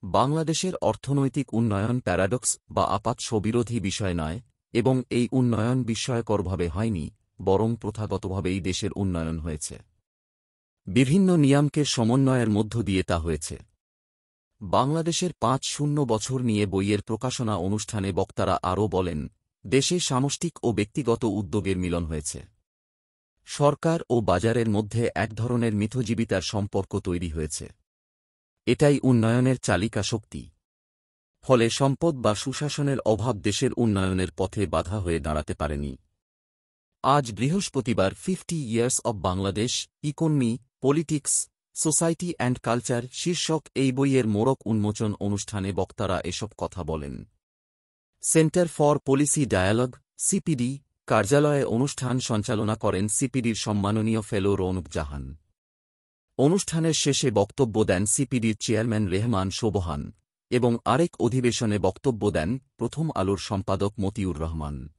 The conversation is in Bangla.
বাংলাদেশের অর্থনৈতিক উন্নয়ন প্যারাডক্স বা আপাতস্ববিরোধী বিষয় নয়, এবং এই উন্নয়ন বিস্ময়করভাবে হয়নি, বরং প্রথাগতভাবেই দেশের উন্নয়ন হয়েছে। বিভিন্ন নিয়মকে সমন্বয়ের মধ্য দিয়ে তা হয়েছে। বাংলাদেশের ৫-০ বছর নিয়ে বইয়ের প্রকাশনা অনুষ্ঠানে বক্তারা আরও বলেন, দেশে সামষ্টিক ও ব্যক্তিগত উদ্যোগের মিলন হয়েছে। সরকার ও বাজারের মধ্যে এক ধরনের মিথজীবিতার সম্পর্ক তৈরি হয়েছে। এটাই উন্নয়নের চালিকা শক্তি। ফলে সম্পদ বা সুশাসনের অভাব দেশের উন্নয়নের পথে বাধা হয়ে দাঁড়াতে পারেনি। আজ বৃহস্পতিবার 50 years of Bangladesh, economy, politics, society and culture শীর্ষক এই বইয়ের মোড়ক উন্মোচন অনুষ্ঠানে বক্তারা এসব কথা বলেন। Centre for policy dialogue, CPD, কার্যালয়ে অনুষ্ঠান সঞ্চালনা করেন সিপিডির সম্মাননীয় ফেলো রৌনক জাহান। অনুষ্ঠানের শেষে বক্তব্য দেন সিপিডির চেয়ারম্যান রেহমান সোবহান এবং আরেক অধিবেশনে বক্তব্য দেন প্রথম আলোর সম্পাদক মতিউর রহমান।